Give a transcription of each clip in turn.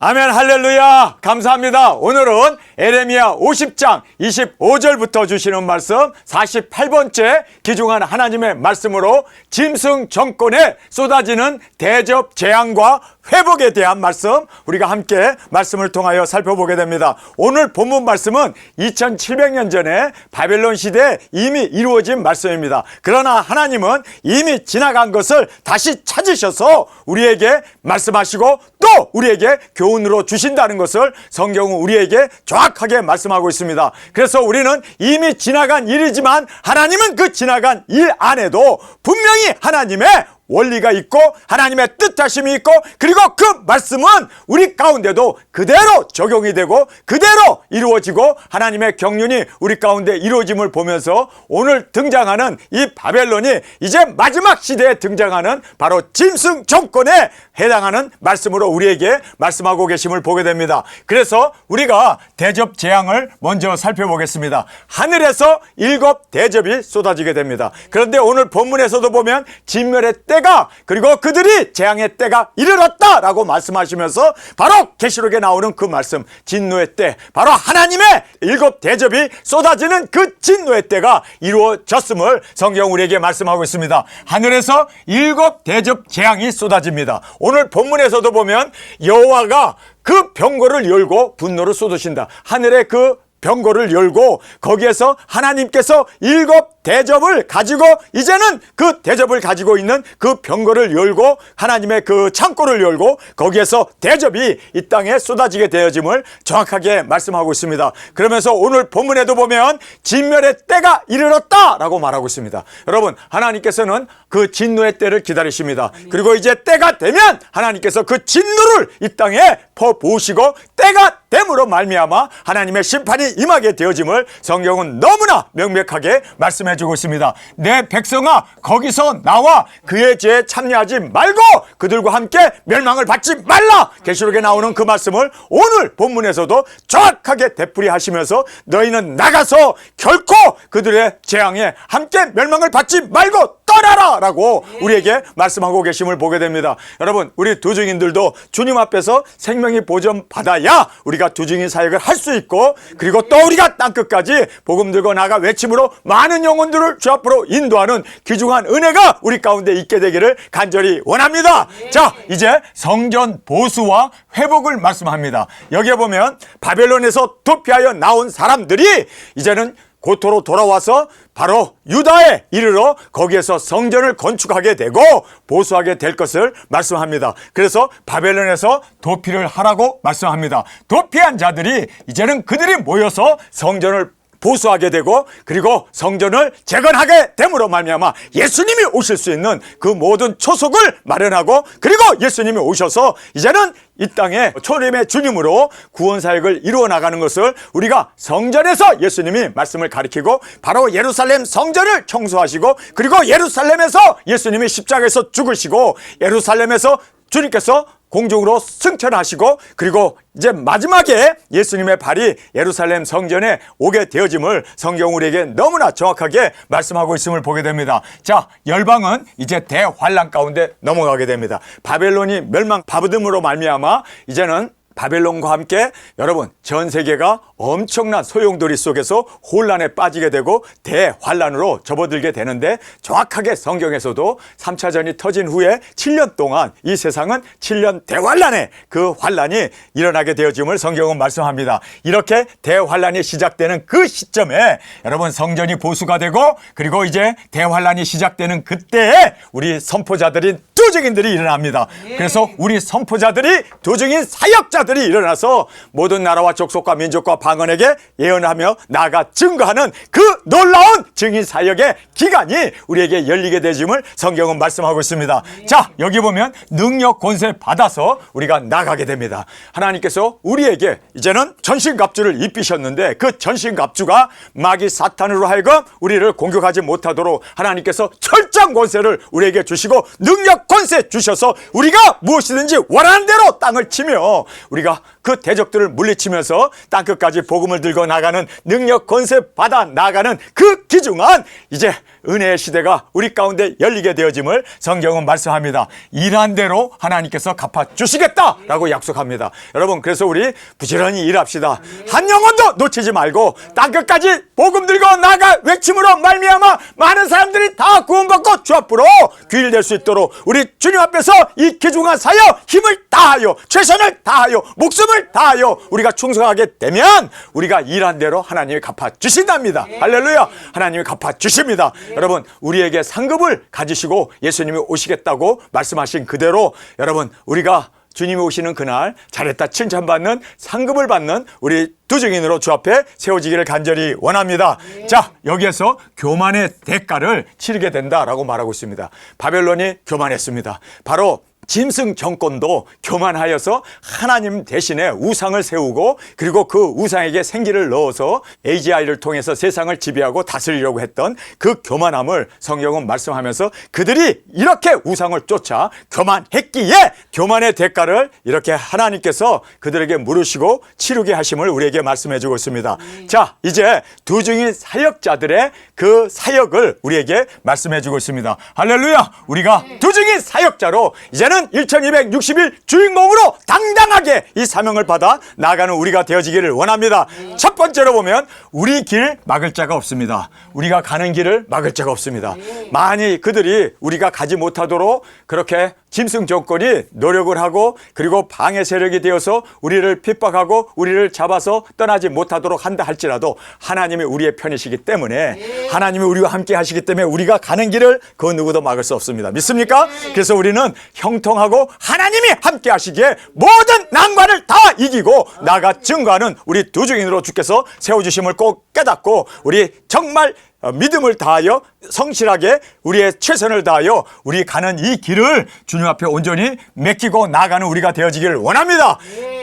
아멘, 할렐루야. 감사합니다. 오늘은 에레미야 50장 25절부터 주시는 말씀 48번째 귀중한 하나님의 말씀으로 짐승 정권에 쏟아지는 대접 재앙과 회복에 대한 말씀, 우리가 함께 말씀을 통하여 살펴보게 됩니다. 오늘 본문 말씀은 2700년 전에 바벨론 시대에 이미 이루어진 말씀입니다. 그러나 하나님은 이미 지나간 것을 다시 찾으셔서 우리에게 말씀하시고 또 우리에게 교훈으로 주신다는 것을 성경은 우리에게 정확하게 말씀하고 있습니다. 그래서 우리는 이미 지나간 일이지만 하나님은 그 지나간 일 안에도 분명히 하나님의 원리가 있고 하나님의 뜻하심이 있고 그리고 그 말씀은 우리 가운데도 그대로 적용이 되고 그대로 이루어지고 하나님의 경륜이 우리 가운데 이루어짐을 보면서 오늘 등장하는 이 바벨론이 이제 마지막 시대에 등장하는 바로 짐승 정권에 해당하는 말씀으로 우리에게 말씀하고 계심을 보게 됩니다. 그래서 우리가 대접 재앙을 먼저 살펴보겠습니다. 하늘에서 7 대접이 쏟아지게 됩니다. 그런데 오늘 본문에서도 보면 진멸의 때가 그리고 그들이 재앙의 때가 이르렀다라고 말씀하시면서 바로 계시록에 나오는 그 말씀, 진노의 때, 바로 하나님의 7 대접이 쏟아지는 그 진노의 때가 이루어졌음을 성경 우리에게 말씀하고 있습니다. 하늘에서 7 대접 재앙이 쏟아집니다. 오늘 본문에서도 보면 여호와가 그 병고를 열고 분노를 쏟으신다. 하늘의 그 병고를 열고 거기에서 하나님께서 7 대접을 가지고 이제는 그 대접을 가지고 있는 그 병고를 열고 하나님의 그 창고를 열고 거기에서 대접이 이 땅에 쏟아지게 되어짐을 정확하게 말씀하고 있습니다. 그러면서 오늘 본문에도 보면 진멸의 때가 이르렀다라고 말하고 있습니다. 여러분, 하나님께서는 그 진노의 때를 기다리십니다. 그리고 이제 때가 되면 하나님께서 그 진노를 이 땅에 퍼부으시고 때가 됨으로 말미암아 하나님의 심판이 임하게 되어짐을 성경은 너무나 명백하게 말씀해 주고 있습니다. 내 백성아, 거기서 나와 그의 죄에 참여하지 말고 그들과 함께 멸망을 받지 말라. 계시록에 나오는 그 말씀을 오늘 본문에서도 정확하게 되풀이하시면서 너희는 나가서 결코 그들의 재앙에 함께 멸망을 받지 말고 떠나라 라고 우리에게 말씀하고 계심을 보게 됩니다. 여러분, 우리 두증인들도 주님 앞에서 생명이 보존받아야 우리가 두증인 사역을 할 수 있고 그리고 또 우리가 땅끝까지 복음 들고 나가 외침으로 많은 영혼들을 주 앞으로 인도하는 귀중한 은혜가 우리 가운데 있게 되기를 간절히 원합니다. 자, 이제 성전 보수와 회복을 말씀합니다. 여기에 보면 바벨론에서 도피하여 나온 사람들이 이제는 고토로 돌아와서 바로 유다에 이르러 거기에서 성전을 건축하게 되고 보수하게 될 것을 말씀합니다. 그래서 바벨론에서 도피를 하라고 말씀합니다. 도피한 자들이 이제는 그들이 모여서 성전을 보수하게 되고 그리고 성전을 재건하게 됨으로 말미암아 예수님이 오실 수 있는 그 모든 초석을 마련하고 그리고 예수님이 오셔서 이제는 이 땅에 초림의 주님으로 구원 사역을 이루어 나가는 것을 우리가 성전에서 예수님이 말씀을 가리키고 바로 예루살렘 성전을 청소하시고 그리고 예루살렘에서 예수님이 십자가에서 죽으시고 예루살렘에서 주님께서 공중으로 승천하시고 그리고 이제 마지막에 예수님의 발이 예루살렘 성전에 오게 되어짐을 성경 우리에게 너무나 정확하게 말씀하고 있음을 보게 됩니다. 자, 열방은 이제 대환란 가운데 넘어가게 됩니다. 바벨론이 멸망받음으로 말미암아 이제는 바벨론과 함께 여러분 전 세계가 엄청난 소용돌이 속에서 혼란에 빠지게 되고 대환란으로 접어들게 되는데 정확하게 성경에서도 3차전이 터진 후에 7년 동안 이 세상은 7년 대환란의 그 환란이 일어나게 되어짐을 성경은 말씀합니다. 이렇게 대환란이 시작되는 그 시점에 여러분 성전이 보수가 되고 그리고 이제 대환란이 시작되는 그때에 우리 선포자들인 두증인들이 일어납니다. 그래서 우리 선포자들이 두증인 사역자들이 일어나서 모든 나라와 족속과 민족과 방언에게 예언하며 나아가 증거하는 그 놀라운 증인 사역의 기간이 우리에게 열리게 되심을 성경은 말씀하고 있습니다. 자, 여기 보면 능력 권세 받아서 우리가 나가게 됩니다. 하나님께서 우리에게 이제는 전신갑주를 입히셨는데 그 전신갑주가 마귀 사탄으로 하여금 우리를 공격하지 못하도록 하나님께서 철장 권세를 우리에게 주시고 능력 권세 주셔서 우리가 무엇이든지 원하는 대로 땅을 치며 우리가 그 대적들을 물리치면서 땅끝까지 복음을 들고 나가는 능력 권세 받아 나가는 그 귀중한 이제 은혜의 시대가 우리 가운데 열리게 되어짐을 성경은 말씀합니다. 일한 대로 하나님께서 갚아주시겠다라고 약속합니다. 여러분, 그래서 우리 부지런히 일합시다. 한 영혼도 놓치지 말고 땅끝까지 복음 들고 나가 외침으로 말미암아 많은 사람들이 다 구원받고 주 앞으로 귀일될 수 있도록 우리 주님 앞에서 이 귀중한 사역 힘을 다하여 최선을 다하여 목숨을 다하여 우리가 충성하게 되면 우리가 일한 대로 하나님이 갚아주신답니다. 할렐루야. 하나님이 갚아주십니다. 여러분, 우리에게 상급을 가지시고 예수님이 오시겠다고 말씀하신 그대로 여러분, 우리가 주님이 오시는 그날 잘했다 칭찬받는 상급을 받는 우리 두 증인으로 주 앞에 세워지기를 간절히 원합니다. 자, 여기에서 교만의 대가를 치르게 된다라고 말하고 있습니다. 바벨론이 교만했습니다. 바로 짐승 정권도 교만하여서 하나님 대신에 우상을 세우고 그리고 그 우상에게 생기를 넣어서 AGI를 통해서 세상을 지배하고 다스리려고 했던 그 교만함을 성경은 말씀하면서 그들이 이렇게 우상을 쫓아 교만했기에 교만의 대가를 이렇게 하나님께서 그들에게 물으시고 치르게 하심을 우리에게 말씀해 주고 있습니다. 자, 이제 두 증인 사역자들의 그 사역을 우리에게 말씀해 주고 있습니다. 할렐루야. 우리가 두 증인 사역자로 이제는 1260일 주인공으로 당당하게 이 사명을 받아 나아가는 우리가 되어지기를 원합니다. 첫 번째로 보면 우리 길 막을 자가 없습니다. 우리가 가는 길을 막을 자가 없습니다. 만일 그들이 우리가 가지 못하도록 그렇게 짐승 정권이 노력을 하고 그리고 방해 세력이 되어서 우리를 핍박하고 우리를 잡아서 떠나지 못하도록 한다 할지라도 하나님이 우리의 편이시기 때문에 하나님이 우리와 함께 하시기 때문에 우리가 가는 길을 그 누구도 막을 수 없습니다. 믿습니까? 그래서 우리는 형통하고 하나님이 함께 하시기에 모든 난관을 다 이기고 나아가 증거하는 우리 두 증인으로 주께서 세워주심을 꼭 깨닫고 우리 정말 믿음을 다하여 성실하게 우리의 최선을 다하여 우리 가는 이 길을 주님 앞에 온전히 맡기고 나아가는 우리가 되어지기를 원합니다.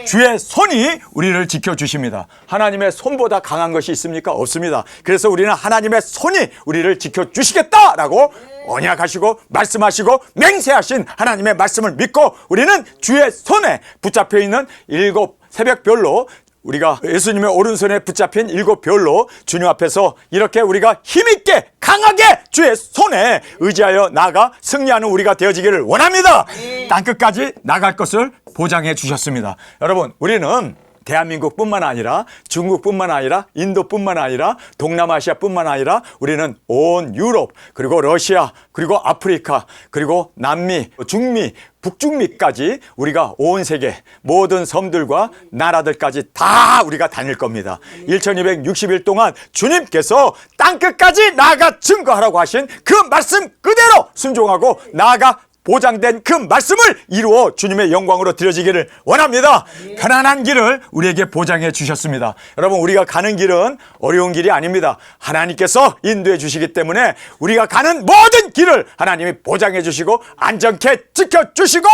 주의 손이 우리를 지켜주십니다. 하나님의 손보다 강한 것이 있습니까? 없습니다. 그래서 우리는 하나님의 손이 우리를 지켜주시겠다라고 언약하시고 말씀하시고 맹세하신 하나님의 말씀을 믿고 우리는 주의 손에 붙잡혀 있는 7 새벽별로 우리가 예수님의 오른손에 붙잡힌 7 별로 주님 앞에서 이렇게 우리가 힘있게 강하게 주의 손에 의지하여 나아가 승리하는 우리가 되어지기를 원합니다. 땅끝까지 나갈 것을 보장해 주셨습니다. 여러분, 우리는 대한민국뿐만 아니라 중국뿐만 아니라 인도뿐만 아니라 동남아시아뿐만 아니라 우리는 온 유럽 그리고 러시아 그리고 아프리카 그리고 남미 중미 북중미까지 우리가 온 세계 모든 섬들과 나라들까지 다 우리가 다닐 겁니다. 1260일 동안 주님께서 땅끝까지 나아가 증거하라고 하신 그 말씀 그대로 순종하고 나아가 보장된 그 말씀을 이루어 주님의 영광으로 드려지기를 원합니다. 편안한 길을 우리에게 보장해 주셨습니다. 여러분, 우리가 가는 길은 어려운 길이 아닙니다. 하나님께서 인도해 주시기 때문에 우리가 가는 모든 길을 하나님이 보장해 주시고 안전케 지켜주시고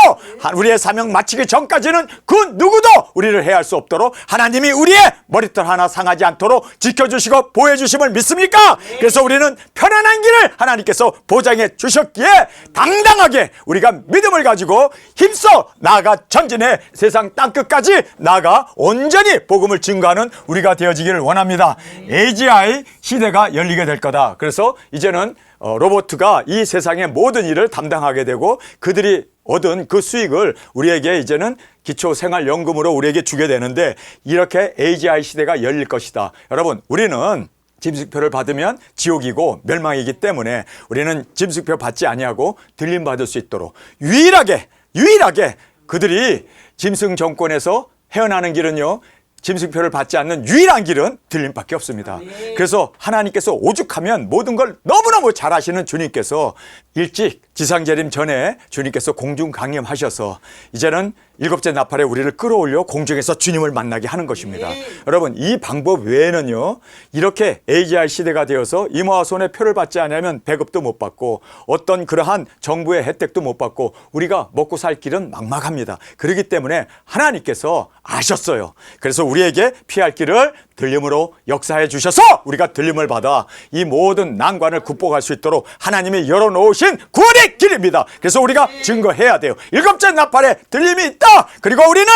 우리의 사명 마치기 전까지는 그 누구도 우리를 해할 수 없도록 하나님이 우리의 머리털 하나 상하지 않도록 지켜주시고 보호해 주심을 믿습니까? 그래서 우리는 편안한 길을 하나님께서 보장해 주셨기에 당당하게 우리가 믿음을 가지고 힘써 나아가 전진해 세상 땅끝까지 나아가 온전히 복음을 증거하는 우리가 되어지기를 원합니다. AGI 시대가 열리게 될 거다. 그래서 이제는 로봇가 이 세상의 모든 일을 담당하게 되고 그들이 얻은 그 수익을 우리에게 이제는 기초생활연금으로 우리에게 주게 되는데 이렇게 AGI 시대가 열릴 것이다. 여러분, 우리는 짐승표를 받으면 지옥이고 멸망이기 때문에 우리는 짐승표 받지 아니하고 들림 받을 수 있도록 유일하게 그들이 짐승 정권에서 헤어나는 길은요, 짐승표를 받지 않는 유일한 길은 들림밖에 없습니다. 그래서 하나님께서 오죽하면 모든 걸 너무너무 잘 아시는 주님께서 일찍 지상재림 전에 주님께서 공중 강림하셔서 이제는 7째 나팔에 우리를 끌어올려 공중에서 주님을 만나게 하는 것입니다. 여러분, 이 방법 외에는요, 이렇게 AGI 시대가 되어서 이모와 손에 표를 받지 않으면 배급도 못 받고 어떤 그러한 정부의 혜택도 못 받고 우리가 먹고 살 길은 막막합니다. 그렇기 때문에 하나님께서 아셨어요. 그래서 우리에게 피할 길을 들림으로 역사해 주셔서 우리가 들림을 받아 이 모든 난관을 극복할 수 있도록 하나님이 열어놓으신 구원의 길입니다. 그래서 우리가 증거해야 돼요. 7째 나팔에 들림이 있다. 그리고 우리는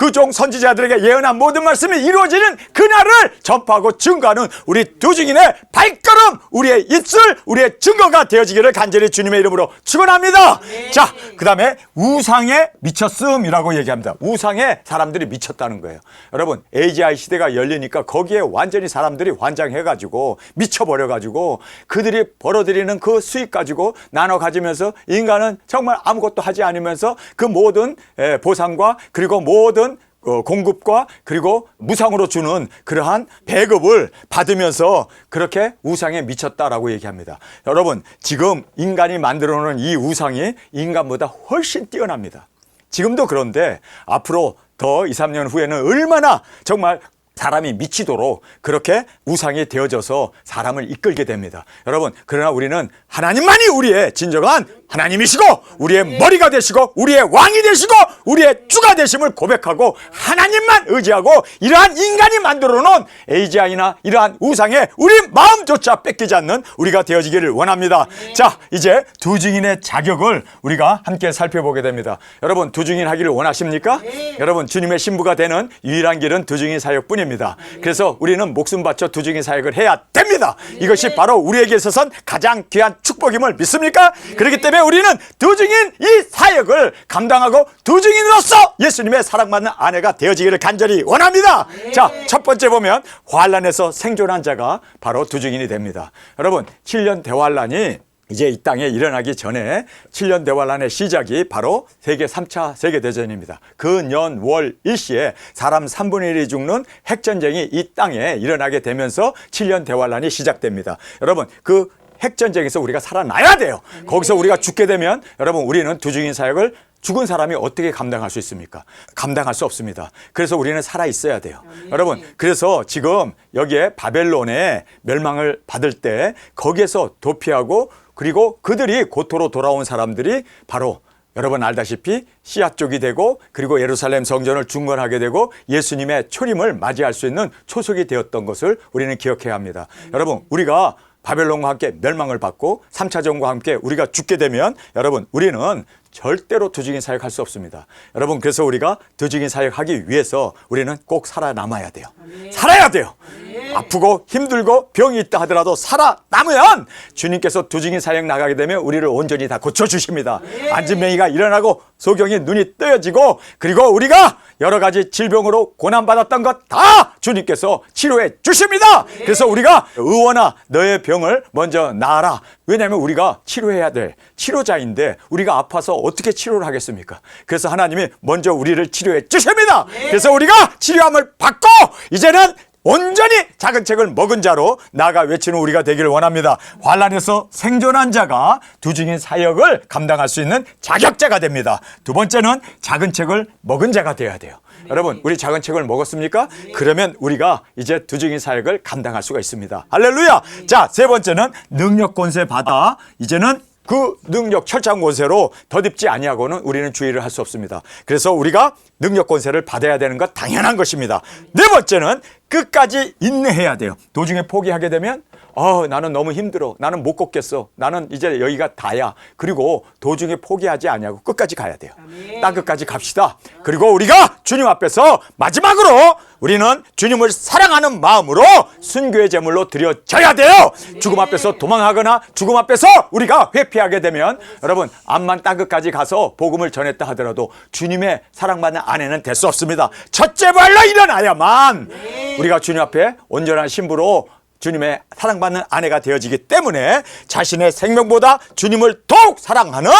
그 종 선지자들에게 예언한 모든 말씀이 이루어지는 그날을 전파하고 증거하는 우리 두 증인의 발걸음, 우리의 입술, 우리의 증거가 되어지기를 간절히 주님의 이름으로 축원합니다. 자, 그 다음에 우상에 미쳤음이라고 얘기합니다. 우상에 사람들이 미쳤다는 거예요. 여러분, AGI 시대가 열리니까 거기에 완전히 사람들이 환장해가지고 미쳐버려가지고 그들이 벌어들이는 그 수익 가지고 나눠 가지면서 인간은 정말 아무것도 하지 않으면서 그 모든 보상과 그리고 모든 공급과 그리고 무상으로 주는 그러한 배급을 받으면서 그렇게 우상에 미쳤다라고 얘기합니다. 여러분, 지금 인간이 만들어 놓은 이 우상이 인간보다 훨씬 뛰어납니다. 지금도 그런데 앞으로 더 2, 3년 후에는 얼마나 정말 사람이 미치도록 그렇게 우상이 되어져서 사람을 이끌게 됩니다. 여러분, 그러나 우리는 하나님만이 우리의 진정한 하나님이시고 우리의 머리가 되시고 우리의 왕이 되시고 우리의 주가 되심을 고백하고 하나님만 의지하고 이러한 인간이 만들어 놓은 AGI나 이러한 우상에 우리 마음조차 뺏기지 않는 우리가 되어지기를 원합니다. 자, 이제 두 증인의 자격을 우리가 함께 살펴보게 됩니다. 여러분, 두 증인 하기를 원하십니까? 여러분, 주님의 신부가 되는 유일한 길은 두 증인 사역뿐입니다. 그래서 우리는 목숨 바쳐 두 증인 사역을 해야 됩니다. 이것이 바로 우리에게 있어서는 가장 귀한 축복임을 믿습니까? 그렇기 때문에 우리는 두 증인 이 사역을 감당하고 두 증인으로서 예수님의 사랑받는 아내가 되어지기를 간절히 원합니다. 자, 첫 번째 보면 환란에서 생존한 자가 바로 두 증인이 됩니다. 여러분, 7년 대환란이 이제 이 땅에 일어나기 전에 7년 대환란의 시작이 바로 세계 3차 세계대전입니다. 그 년 월 일시에 사람 3분의 1이 죽는 핵전쟁이 이 땅에 일어나게 되면서 7년 대환란이 시작됩니다. 여러분, 그 핵전쟁에서 우리가 살아나야 돼요. 거기서 우리가 죽게 되면 여러분, 우리는 두 증인 사역을 죽은 사람이 어떻게 감당할 수 있습니까? 감당할 수 없습니다. 그래서 우리는 살아 있어야 돼요. 여러분, 그래서 지금 여기에 바벨론의 멸망을 받을 때 거기에서 도피하고 그리고 그들이 고토로 돌아온 사람들이 바로 여러분 알다시피 시아 쪽이 되고 그리고 예루살렘 성전을 중건하게 되고 예수님의 초림을 맞이할 수 있는 초석이 되었던 것을 우리는 기억해야 합니다. 여러분, 우리가 바벨론과 함께 멸망을 받고 3차 전과 함께 우리가 죽게 되면 여러분, 우리는 절대로 두 증인 사역할 수 없습니다. 여러분, 그래서 우리가 두 증인 사역하기 위해서 우리는 꼭 살아남아야 돼요. 살아야 돼요. 아프고 힘들고 병이 있다 하더라도 살아남으면 주님께서 두 증인 사역 나가게 되면 우리를 온전히 다 고쳐주십니다. 안진뱅이가 일어나고 소경이 눈이 뜨여지고 그리고 우리가 여러 가지 질병으로 고난받았던 것 다 주님께서 치료해 주십니다. 그래서 우리가 의원아, 너의 병을 먼저 나아라. 왜냐하면 우리가 치료해야 될 치료자인데 우리가 아파서 어떻게 치료를 하겠습니까? 그래서 하나님이 먼저 우리를 치료해 주십니다. 그래서 우리가 치료함을 받고 이제는 온전히 작은 책을 먹은 자로 나아가 외치는 우리가 되기를 원합니다. 환란에서 생존한 자가 두 증인 사역을 감당할 수 있는 자격자가 됩니다. 두 번째는 작은 책을 먹은 자가 되어야 돼요. 여러분, 우리 작은 책을 먹었습니까? 그러면 우리가 이제 두 증인 사역을 감당할 수가 있습니다. 할렐루야! 자, 세 번째는 능력 권세 받아 이제는 그 능력 철장 권세로 덧입지 아니하고는 우리는 주의를 할 수 없습니다. 그래서 우리가 능력 권세를 받아야 되는 것 당연한 것입니다. 네 번째는 끝까지 인내해야 돼요. 도중에 포기하게 되면 나는 너무 힘들어. 나는 못 걷겠어. 나는 이제 여기가 다야. 그리고 도중에 포기하지 아니하고 끝까지 가야 돼요. 땅 끝까지 갑시다. 그리고 우리가 주님 앞에서 마지막으로 우리는 주님을 사랑하는 마음으로 순교의 제물로 드려져야 돼요. 죽음 앞에서 도망하거나 죽음 앞에서 우리가 회피하게 되면 여러분, 암만 땅 끝까지 가서 복음을 전했다 하더라도 주님의 사랑받는 아내는 될 수 없습니다. 첫째 발로 일어나야만 우리가 주님 앞에 온전한 신부로 주님의 사랑받는 아내가 되어지기 때문에 자신의 생명보다 주님을 더욱 사랑하는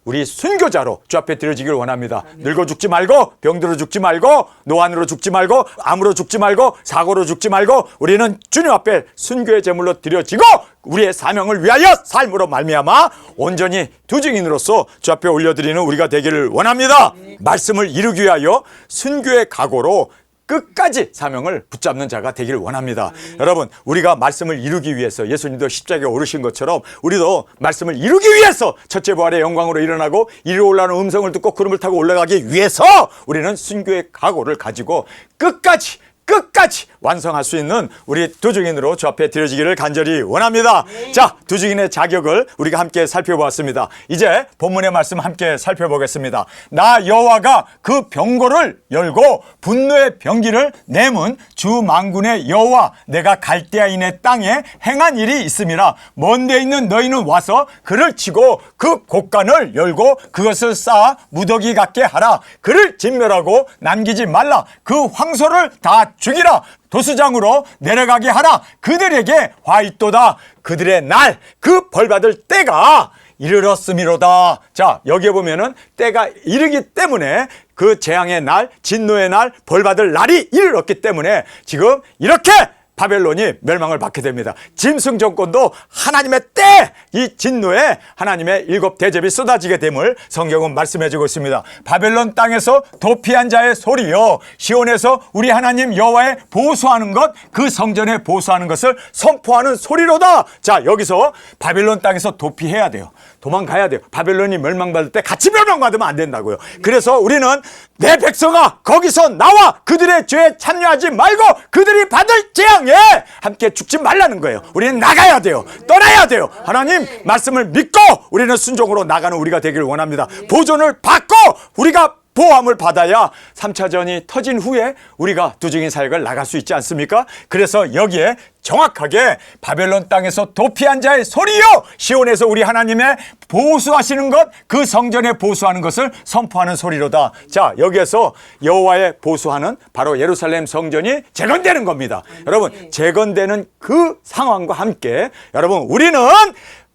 우리 순교자로 주 앞에 드려지기를 원합니다. 늙어 죽지 말고 병들어 죽지 말고 노안으로 죽지 말고 암으로 죽지 말고 사고로 죽지 말고 우리는 주님 앞에 순교의 제물로 드려지고 우리의 사명을 위하여 삶으로 말미암아 온전히 두 증인으로서 주 앞에 올려드리는 우리가 되기를 원합니다. 말씀을 이루기 위하여 순교의 각오로 끝까지 사명을 붙잡는 자가 되기를 원합니다. 여러분, 우리가 말씀을 이루기 위해서 예수님도 십자가에 오르신 것처럼 우리도 말씀을 이루기 위해서 첫째 부활의 영광으로 일어나고 이리로 올라오는 음성을 듣고 구름을 타고 올라가기 위해서 우리는 순교의 각오를 가지고 끝까지 끝까지 완성할 수 있는 우리 두 증인으로 주 앞에 드려지기를 간절히 원합니다. 자, 두 증인의 자격을 우리가 함께 살펴보았습니다. 이제 본문의 말씀 함께 살펴보겠습니다. 나 여호와가 그 병고를 열고 분노의 병기를 내문 주 만군의 여호와 내가 갈대아인의 땅에 행한 일이 있음이라. 먼데 있는 너희는 와서 그를 치고 그 곳간을 열고 그것을 쌓아 무더기 같게 하라. 그를 진멸하고 남기지 말라. 그 황소를 다 죽이라. 도수장으로 내려가게 하라. 그들에게 화 있도다. 그들의 날, 그 벌받을 때가 이르렀음이로다. 자, 여기에 보면은 때가 이르기 때문에 그 재앙의 날, 진노의 날, 벌받을 날이 이르렀기 때문에 지금 이렇게 바벨론이 멸망을 받게 됩니다. 짐승 정권도 하나님의 때, 이 진노에 하나님의 일곱 대접이 쏟아지게 됨을 성경은 말씀해주고 있습니다. 바벨론 땅에서 도피한 자의 소리요, 시온에서 우리 하나님 여호와의 보수하는 것, 그 성전에 보수하는 것을 선포하는 소리로다. 자, 여기서 바벨론 땅에서 도피해야 돼요. 도망가야 돼요. 바벨론이 멸망받을 때 같이 멸망받으면 안 된다고요. 그래서 우리는 내 백성아 거기서 나와 그들의 죄에 참여하지 말고 그들이 받을 재앙에 함께 죽지 말라는 거예요. 우리는 나가야 돼요. 떠나야 돼요. 하나님 말씀을 믿고 우리는 순종으로 나가는 우리가 되기를 원합니다. 보존을 받고 우리가 보함을 받아야 3차전이 터진 후에 우리가 두 증인 사역을 나갈 수 있지 않습니까? 그래서 여기에 정확하게 바벨론 땅에서 도피한 자의 소리요, 시온에서 우리 하나님의 보수하시는 것, 그 성전에 보수하는 것을 선포하는 소리로다. 자, 여기에서 여호와의 보수하는 바로 예루살렘 성전이 재건되는 겁니다. 여러분, 재건되는 그 상황과 함께 여러분 우리는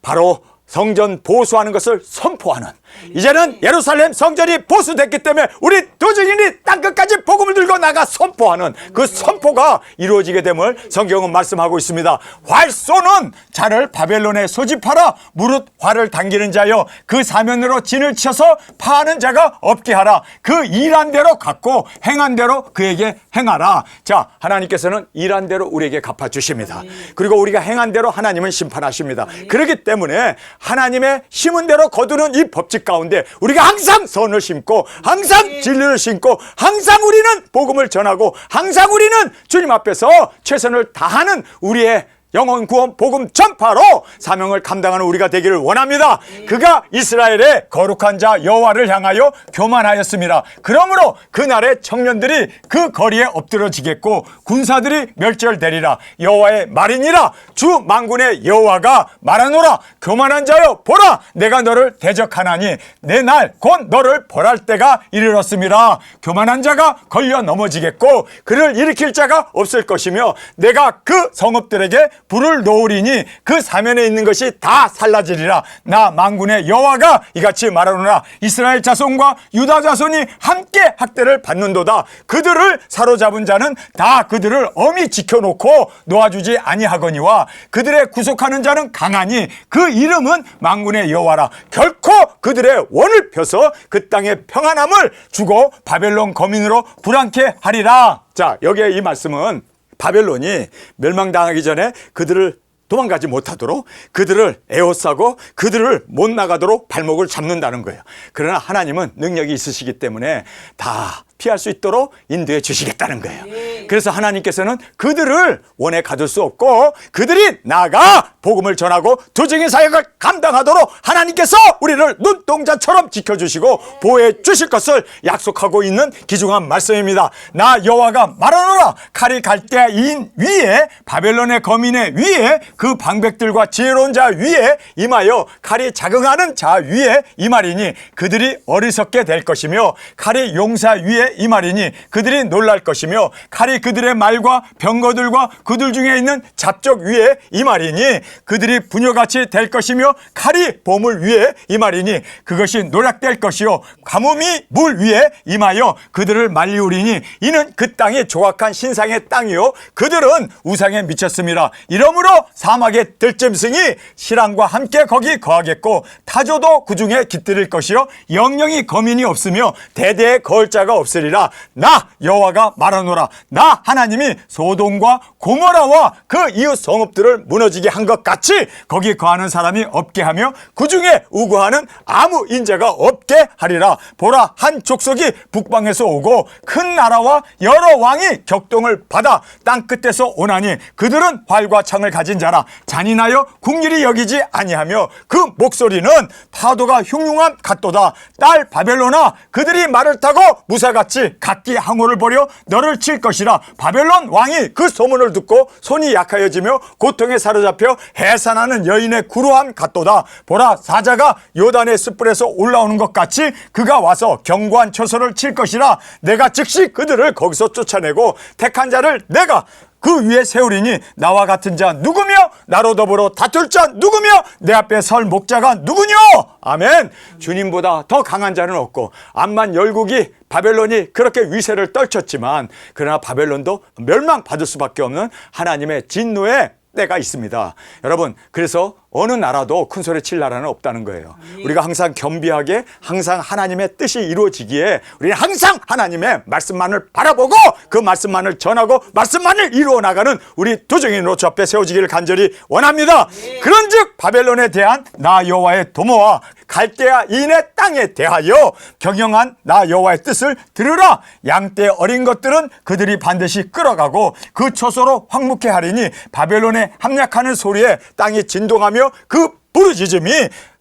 바로 성전 보수하는 것을 선포하는, 이제는 예루살렘 성전이 보수됐기 때문에 우리 두 증인이 땅끝까지 복음을 들고 나가 선포하는 그 선포가 이루어지게 됨을 성경은 말씀하고 있습니다. 활 쏘는 자를 바벨론에 소집하라. 무릇 활을 당기는 자여 그 사면으로 진을 쳐서 파하는 자가 없게 하라. 그 일한 대로 갚고 행한 대로 그에게 행하라. 자, 하나님께서는 일한 대로 우리에게 갚아주십니다. 그리고 우리가 행한 대로 하나님은 심판하십니다. 그렇기 때문에 하나님의 심은 대로 거두는 이 법칙 가운데 우리가 항상 선을 심고 항상 진리를 심고 항상 우리는 복음을 전하고 항상 우리는 주님 앞에서 최선을 다하는 우리의 영혼 구원 복음 전파로 사명을 감당하는 우리가 되기를 원합니다. 그가 이스라엘의 거룩한 자 여호와를 향하여 교만하였습니다. 그러므로 그날의 청년들이 그 거리에 엎드러지겠고 군사들이 멸절되리라. 여호와의 말이니라. 주 만군의 여호와가 말하노라. 교만한 자여 보라, 내가 너를 대적하나니 내 날 곧 너를 벌할 때가 이르렀음이라. 교만한 자가 걸려 넘어지겠고 그를 일으킬 자가 없을 것이며 내가 그 성읍들에게 불을 놓으리니 그 사면에 있는 것이 다 살라지리라. 나 만군의 여호와가 이같이 말하노라. 이스라엘 자손과 유다 자손이 함께 학대를 받는도다. 그들을 사로잡은 자는 다 그들을 엄히 지켜놓고 놓아주지 아니하거니와 그들의 구속하는 자는 강하니 그 이름은 만군의 여호와라. 결코 그들의 원을 펴서 그 땅의 평안함을 주고 바벨론 거민으로 불안케 하리라. 자, 여기에 이 말씀은 바벨론이 멸망당하기 전에 그들을 도망가지 못하도록, 그들을 에워싸고 그들을 못 나가도록 발목을 잡는다는 거예요. 그러나 하나님은 능력이 있으시기 때문에 다 피할 수 있도록 인도해 주시겠다는 거예요. 그래서 하나님께서는 그들을 원에 가둘 수 없고 그들이 나가 복음을 전하고 두 증인 사역을 감당하도록 하나님께서 우리를 눈동자처럼 지켜주시고 보호해 주실 것을 약속하고 있는 귀중한 말씀입니다. 나 여호와가 말하노라. 칼이 갈대아인 위에 바벨론의 거민의 위에 그 방백들과 지혜로운 자 위에 임하여 칼이 자긍하는 자 위에 임하리니 그들이 어리석게 될 것이며 칼이 용사 위에 임하리니 그들이 놀랄 것이며 칼이 그들의 말과 병거들과 그들 중에 있는 잡적 위에 임하리니 그들이 부녀같이 될 것이며 칼이 보물 위에 임하리니 그것이 노략될 것이요 가뭄이 물 위에 임하여 그들을 말리우리니 이는 그 땅이 조악한 신상의 땅이요 그들은 우상에 미쳤음이라. 이러므로 사막의 들짐승이 실랑과 함께 거기 거하겠고 타조도 그 중에 깃들일 것이요 영영이 거민이 없으며 대대에 거할 자가 없으리라. 나 여호와가 말하노라. 나 다 하나님이 소돔과 고모라와 그 이웃 성읍들을 무너지게 한 것 같이 거기 거하는 사람이 없게 하며 그 중에 우거하는 아무 인자가 없게 하리라. 보라, 한 족속이 북방에서 오고 큰 나라와 여러 왕이 격동을 받아 땅 끝에서 오나니 그들은 활과 창을 가진 자라. 잔인하여 궁일이 여기지 아니하며 그 목소리는 파도가 흉흉함 같도다. 딸 바벨론아, 그들이 말을 타고 무사같이 각기 항우를 벌여 너를 칠 것이라. 바벨론 왕이 그 소문을 듣고 손이 약하여지며 고통에 사로잡혀 해산하는 여인의 구루함 같도다. 보라, 사자가 요단의 숯불에서 올라오는 것 같이 그가 와서 견고한 처소를 칠 것이라. 내가 즉시 그들을 거기서 쫓아내고 택한 자를 내가 그 위에 세우리니 나와 같은 자 누구며 나로 더불어 다툴 자 누구며 내 앞에 설 목자가 누구뇨. 아멘. 주님보다 더 강한 자는 없고, 암만 열국이 바벨론이 그렇게 위세를 떨쳤지만 그러나 바벨론도 멸망받을 수밖에 없는 하나님의 진노의 때가 있습니다. 여러분, 그래서 어느 나라도 큰 소리 칠 나라는 없다는 거예요. 우리가 항상 겸비하게 항상 하나님의 뜻이 이루어지기에 우리는 항상 하나님의 말씀만을 바라보고 그 말씀만을 전하고 말씀만을 이루어 나가는 우리 도중인으로 주 앞에 세워지기를 간절히 원합니다. 그런즉 바벨론에 대한 나 여호와의 도모와 갈대아인의 땅에 대하여 경영한 나 여호와의 뜻을 들으라. 양떼 어린 것들은 그들이 반드시 끌어가고 그 초소로 황무케 하리니 바벨론에 함락하는 소리에 땅이 진동하며 그 부르짖음이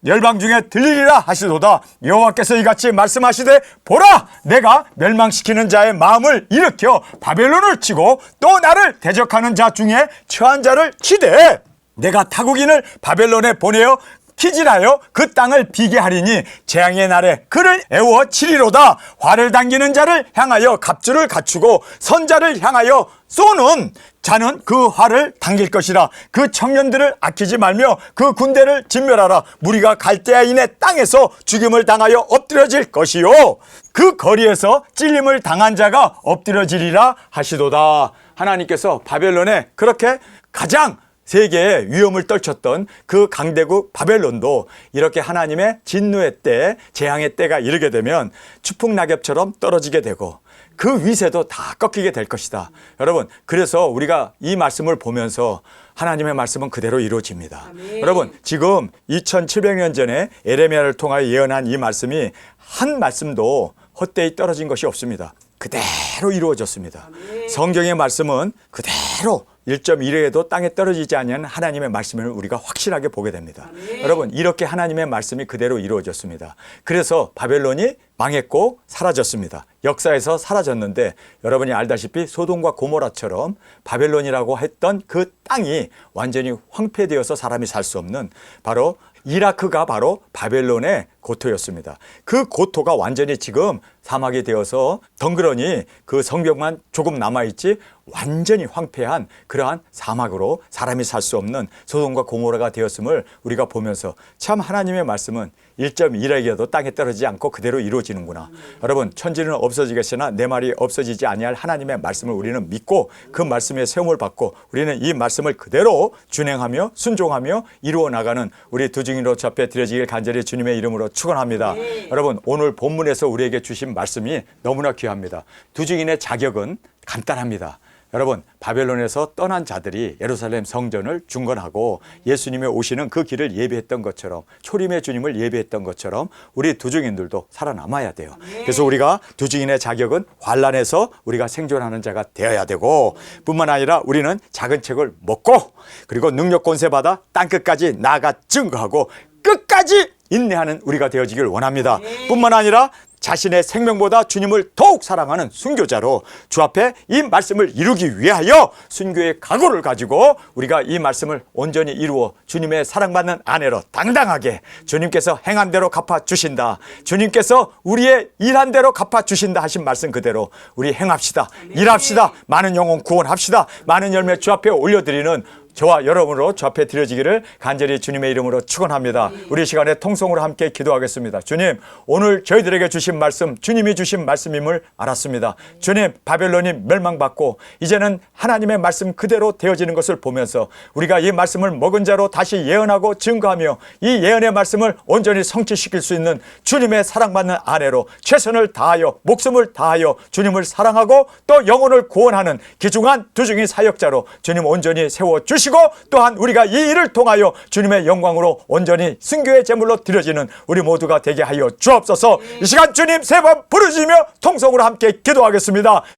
열방 중에 들리리라 하시도다. 여호와께서 이같이 말씀하시되 보라, 내가 멸망시키는 자의 마음을 일으켜 바벨론을 치고 또 나를 대적하는 자 중에 처한 자를 치되 내가 타국인을 바벨론에 보내어 기질하여 그 땅을 비게 하리니 재앙의 날에 그를 애워 치리로다. 화를 당기는 자를 향하여 갑주를 갖추고 선자를 향하여 쏘는 자는 그 화를 당길 것이라. 그 청년들을 아끼지 말며 그 군대를 진멸하라. 무리가 갈대아인의 땅에서 죽임을 당하여 엎드려질 것이요 그 거리에서 찔림을 당한 자가 엎드려지리라 하시도다. 하나님께서 바벨론에 그렇게 가장 세계의 위험을 떨쳤던 그 강대국 바벨론도 이렇게 하나님의 진노의 때, 재앙의 때가 이르게 되면 추풍낙엽처럼 떨어지게 되고 그 위세도 다 꺾이게 될 것이다. 여러분, 그래서 우리가 이 말씀을 보면서 하나님의 말씀은 그대로 이루어집니다. 아멘. 여러분, 지금 2700년 전에 에레미야를 통하여 예언한 이 말씀이 한 말씀도 헛되이 떨어진 것이 없습니다. 그대로 이루어졌습니다. 아멘. 성경의 말씀은 그대로 1.1회에도 땅에 떨어지지 않는 하나님의 말씀을 우리가 확실하게 보게 됩니다. 아멘. 여러분, 이렇게 하나님의 말씀이 그대로 이루어졌습니다. 그래서 바벨론이 망했고 사라졌습니다. 역사에서 사라졌는데 여러분이 알다시피 소돔과 고모라처럼 바벨론이라고 했던 그 땅이 완전히 황폐되어서 사람이 살 수 없는 바로 이라크가 바로 바벨론의 고토였습니다. 그 고토가 완전히 지금 사막이 되어서 덩그러니 그 성벽만 조금 남아있지 완전히 황폐한 그러한 사막으로 사람이 살 수 없는 소돔과 고모라가 되었음을 우리가 보면서 참 하나님의 말씀은 1.1핵이어도 땅에 떨어지지 않고 그대로 이루어지는구나. 여러분, 천지는 없어지겠으나 내 말이 없어지지 아니할 하나님의 말씀을 우리는 믿고 그 말씀에 세움을 받고 우리는 이 말씀을 그대로 준행하며 순종하며 이루어 나가는 우리 두 증인으로 주 앞에 드려지길 간절히 주님의 이름으로 축원합니다. 여러분, 오늘 본문에서 우리에게 주신 말씀이 너무나 귀합니다. 두 증인의 자격은 간단합니다. 여러분, 바벨론에서 떠난 자들이 예루살렘 성전을 중건하고 예수님의 오시는 그 길을 예비했던 것처럼 초림의 주님을 예비했던 것처럼 우리 두 증인들도 살아남아야 돼요. 그래서 우리가 두 증인의 자격은 환난에서 우리가 생존하는 자가 되어야 되고 뿐만 아니라 우리는 작은 책을 먹고 그리고 능력 권세 받아 땅끝까지 나아가 증거하고 끝까지 인내하는 우리가 되어지길 원합니다. 뿐만 아니라 자신의 생명보다 주님을 더욱 사랑하는 순교자로 주 앞에 이 말씀을 이루기 위하여 순교의 각오를 가지고 우리가 이 말씀을 온전히 이루어 주님의 사랑받는 아내로 당당하게 주님께서 행한 대로 갚아주신다, 주님께서 우리의 일한 대로 갚아주신다 하신 말씀 그대로 우리 행합시다. 일합시다. 많은 영혼 구원합시다. 많은 열매 주 앞에 올려드리는 저와 여러분으로 주 앞에 드려지기를 간절히 주님의 이름으로 축원합니다. 우리 시간에 통성으로 함께 기도하겠습니다. 주님, 오늘 저희들에게 주신 말씀, 주님이 주신 말씀임을 알았습니다. 주님, 바벨론이 멸망받고 이제는 하나님의 말씀 그대로 되어지는 것을 보면서 우리가 이 말씀을 먹은 자로 다시 예언하고 증거하며 이 예언의 말씀을 온전히 성취시킬 수 있는 주님의 사랑받는 아내로 최선을 다하여 목숨을 다하여 주님을 사랑하고 또 영혼을 구원하는 귀중한 두중이 사역자로 주님 온전히 세워주시고 또한 우리가 이 일을 통하여 주님의 영광으로 온전히 순교의 제물로 드려지는 우리 모두가 되게 하여 주옵소서. 이 시간 주님 세 번 부르시며 통성으로 함께 기도하겠습니다.